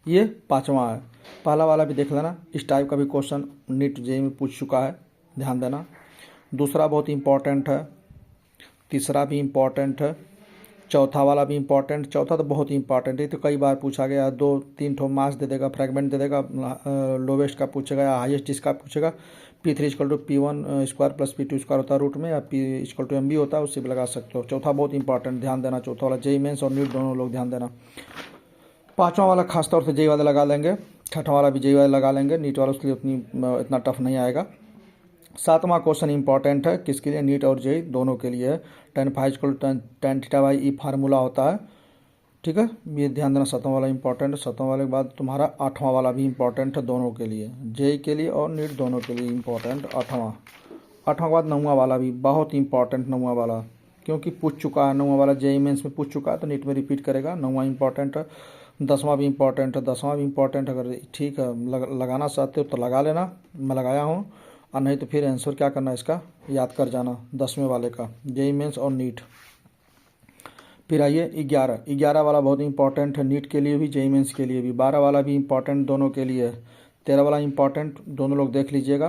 ये 5वां है। पहला वाला भी देख लेना, इस टाइप का भी क्वेश्चन नीट जेईई में पूछ चुका है, ध्यान देना। दूसरा बहुत इंपॉर्टेंट है, तीसरा भी इम्पॉर्टेंट है, चौथा वाला भी इम्पॉर्टेंट। चौथा तो बहुत ही इंपॉर्टेंट है, तो कई बार पूछा गया, 2-3 ठो मार्क्स दे देगा, फ्रेगमेंट दे देगा, लोवेस्ट का पूछेगा या हाईएस्ट जिसका पूछेगा। P3 = P1² + P2² होता है रूट में, या P = MB होता है, उससे भी लगा सकते हो। चौथा बहुत इंपॉर्टेंट, ध्यान देना। चौथा वाला जेईई मेंस और नीट दोनों लोग ध्यान देना। पाँचवां वाला खासतौर से जेईई वाला लगा लेंगे, छठवां वाला भी जेईई वाला लगा लेंगे, नीट वाला उसके लिए इतना टफ नहीं आएगा। सातवां क्वेश्चन इंपॉर्टेंट है, किसके लिए? नीट और जेईई दोनों के लिए है। tan phi = tan θ/e formula होता है, ठीक है, ये ध्यान देना। सातवां वाला इंपॉर्टेंट है। सातवां वाले के बाद तुम्हारा आठवां वाला भी इंपॉर्टेंट है, दोनों के लिए, जेईई के लिए और नीट दोनों के लिए इंपॉर्टेंट। आठवां के बाद नौवां वाला भी बहुत इंपॉर्टेंट, नौवां वाला क्योंकि पूछ चुका है, नौवां वाला जेईई मेंस में पूछ चुका है, तो नीट में रिपीट करेगा। नौवां इंपॉर्टेंट है। 10वां भी इंपॉर्टेंट है, 10वां भी इंपॉर्टेंट। अगर ठीक है लगाना चाहते हो तो लगा लेना, मैं लगाया हूँ, और नहीं तो फिर आंसर क्या करना है इसका याद कर जाना, 10वें वाले का, जेईई मेंस और नीट। फिर आइए 11 वाला बहुत इंपॉर्टेंट है, नीट के लिए भी जेईई मेंस के लिए भी। 12 वाला भी इंपॉर्टेंट दोनों के लिए है। 13 वाला इंपॉर्टेंट, दोनों लोग देख लीजिएगा,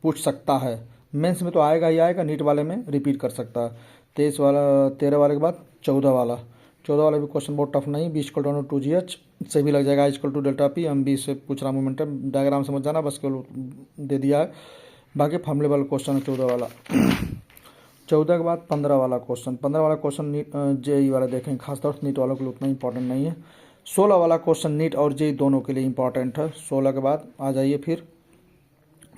पूछ सकता है, मेंस में तो आएगा ही आएगा, नीट वाले में रिपीट कर सकता है। 13 वाले के बाद 14 वाला भी क्वेश्चन बहुत टफ नहीं। B = 2GH से भी लग जाएगा। I = ΔP, MB से पूछ रहा, मोमेंटम डायग्राम समझ जाना, बस केवल दे दिया है। बाकी फॉर्मूले वाला क्वेश्चन है 14 वाला। 14 के बाद 15 वाला क्वेश्चन। 15 वाला क्वेश्चन जेईई वाला देखें, खासतौर से नीट वालों के लिए उतना इंपॉर्टेंट नहीं है। 16 वाला क्वेश्चन नीट और जेईई दोनों के लिए इंपॉर्टेंट है। 16 के बाद आ जाइए फिर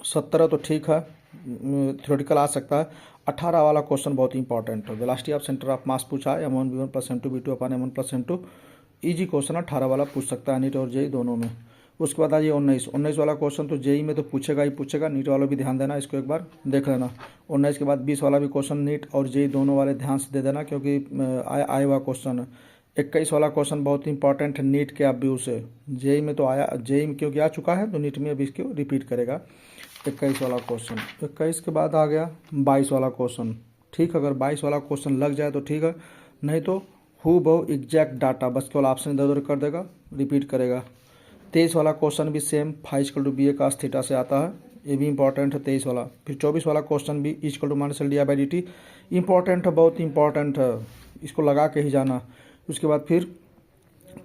17 तो ठीक है, थ्योरेटिकल आ सकता है। 18 वाला क्वेश्चन बहुत इंपॉर्टेंट है, velocity of centre of mass पूछा है, m1v1 + m2 v2/m1 + m2, easy question 18 वाला पूछ सकता है नीट और जेईई दोनों में। उसके बाद आइए 19 वाला क्वेश्चन तो जेईई में तो पूछेगा ही पूछेगा, नीट वालों भी ध्यान देना, इसको एक बार देख लेना। 19 के बाद 20 वाला भी क्वेश्चन नीट और जेईई दोनों वाले ध्यान से दे देना, क्योंकि आया हुआ क्वेश्चन है। 21 वाला क्वेश्चन बहुत इंपॉर्टेंट है, नीट के व्यू से, जेईई में तो आया, जेईई में क्योंकि आ चुका है तो नीट में अभी इसको रिपीट करेगा। 21 वाला क्वेश्चन। 21 के बाद आ गया 22 वाला क्वेश्चन। ठीक, अगर 22 वाला क्वेश्चन लग जाए तो ठीक है, नहीं तो हूबहू एग्जैक्ट डाटा, बस केवल ऑप्शन इधर उधर कर देगा, रिपीट करेगा। 23 वाला क्वेश्चन भी सेम, phi = BA cos θ से आता है, ये भी इंपॉर्टेंट है 23 वाला। फिर 24 वाला क्वेश्चन भी E = -LdI/dt इंपॉर्टेंट है, बहुत इंपॉर्टेंट है, इसको लगा के ही जाना। उसके बाद फिर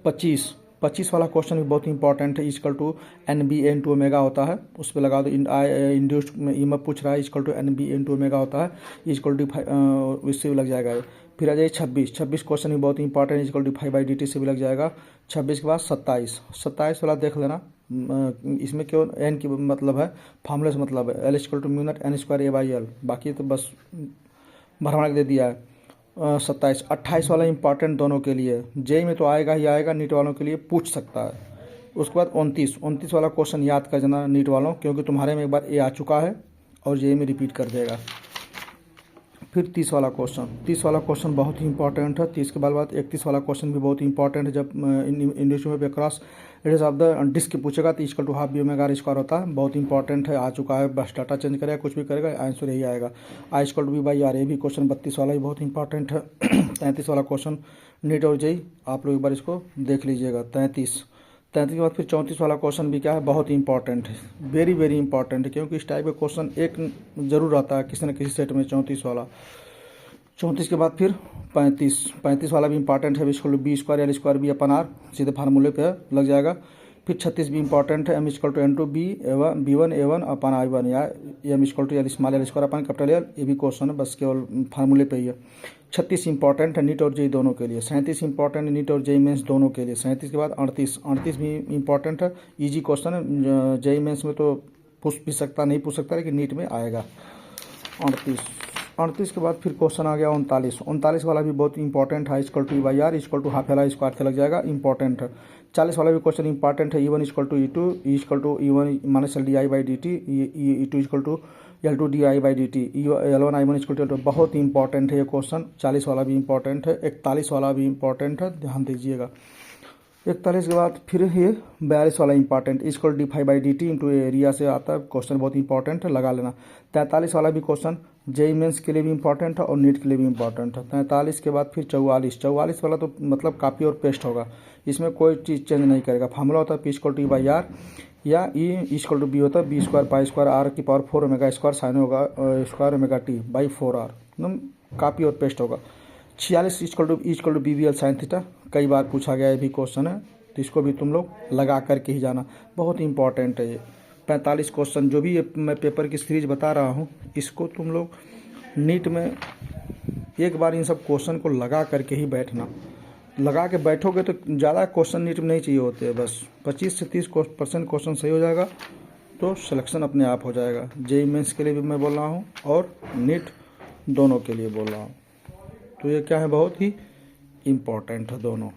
25 वाला क्वेश्चन भी बहुत इंपॉर्टेंट है, E = NB/N/ω होता है, उस पर लगा दो। इंड्यूस्ड में EMF पूछ रहा है, E = NB/N/ω होता है, E = इससे भी लग जाएगा। फिर आ जाइए 26 क्वेश्चन भी बहुत इंपॉर्टेंट, E = φ/dt से भी लग जाएगा। 26 के बाद 27 वाला देख लेना, इसमें क्यों एन की मतलब है, फार्मूले से मतलब है, L = μ0n²a/L, बाकी तो बस भरवा के दे दिया है। 27 28 वाला इंपॉर्टेंट दोनों के लिए, जेईई में तो आएगा ही आएगा, नीट वालों के लिए पूछ सकता है। उसके बाद 29 वाला क्वेश्चन याद कर जाना नीट वालों, क्योंकि तुम्हारे में एक बार ये आ चुका है और जेईई में रिपीट कर देगा। फिर 30 वाला क्वेश्चन बहुत ही इंपॉर्टेंट है। 30 के बाद 31 वाला क्वेश्चन भी बहुत इंपॉर्टेंट है, जब इंड्यूस्ड पे cross radius of the disc पूछेगा तो E = ½ β/r² होता है, बहुत इंपॉर्टेंट है, आ चुका है, बस डाटा चेंज करेगा, कुछ भी करेगा, आंसर यही आएगा। I = v/r, ये भी क्वेश्चन 32 वाला भी बहुत इंपॉर्टेंट है। 33 वाला क्वेश्चन नीट और जेईई, आप लोग एक बार इसको देख लीजिएगा। 33 के बाद फिर 34 वाला क्वेश्चन भी क्या है, बहुत इंपॉर्टेंट है, वेरी वेरी इंपॉर्टेंट है, क्योंकि इस टाइप का क्वेश्चन एक जरूर आता है किसी न किसी सेट में। 34 वाला। 34 के बाद फिर 35 वाला भी इंपॉर्टेंट है, इसको B² L²b/r सीधे फार्मूले पे लग जाएगा। फिर 36 भी इंपॉर्टेंट है, M = N/B1 या M = L² ये भी क्वेश्चन है, बस केवल फार्मूले पे ही है। 36 इंपॉर्टेंट है नीट और जेईई दोनों के लिए। 37 इंपॉर्टेंट है नीट और जेईई मेंस दोनों के लिए। 37 के बाद 38 भी इंपॉर्टेंट है, ईजी क्वेश्चन है, जेईई मेंस में तो पूछ भी सकता, नहीं पूछ सकता, लेकिन नीट में आएगा। 38 के बाद फिर क्वेश्चन आ गया 39 वाला भी बहुत इंपॉर्टेंट है, I = v/r, E = ½ L² से लग जाएगा, इंपॉर्टेंट है। 40 वाला भी क्वेश्चन इंपॉर्टेंट है, E1 = E2, E = E1 - LdI/dt, E2 = L2dI/dt, L1 I1 = L2, बहुत इंपॉर्टेंट है ये क्वेश्चन। 40 वाला भी इंपॉर्टेंट है। 41 वाला भी इंपॉर्टेंट है, ध्यान दीजिएगा। 41 के बाद फिर ये 42 वाला इंपॉर्टेंट, E = dφ/dt × एरिया से आता है, क्वेश्चन बहुत इंपॉर्टेंट है, लगा लेना। 43 वाला भी क्वेश्चन जेईई मेंस के लिए भी इंपॉर्टेंट है और नीट के लिए भी इंपॉर्टेंट है। 43 के बाद फिर 44 वाला तो मतलब कॉपी और पेस्ट होगा, इसमें कोई चीज़ चेंज नहीं करेगा। फार्मूला होता है P equal to E by R, या E इक्वल टू बी होता है B square pi square R की पावर 4 ओमेगा स्क्वायर साइन होगा square omega T by 4R। एकदम कॉपी और पेस्ट होगा। 46 equal to BBL sine theta, कई बार पूछा गया, ये भी क्वेश्चन है, तो इसको भी तुम लोग लगा करके ही जाना, बहुत इंपॉर्टेंट है ये। 45 क्वेश्चन जो भी ये मैं पेपर की सीरीज बता रहा हूँ, इसको तुम लोग नीट में एक बार इन सब क्वेश्चन को लगा करके ही बैठना। लगा के बैठोगे तो ज़्यादा क्वेश्चन नीट में नहीं चाहिए होते, बस 25 से 30% क्वेश्चन सही हो जाएगा तो सिलेक्शन अपने आप हो जाएगा। जेईई मेंस के लिए भी मैं बोल रहा हूँ और नीट दोनों के लिए बोल रहा हूँ। तो ये क्या है, बहुत ही इम्पोर्टेंट है दोनों।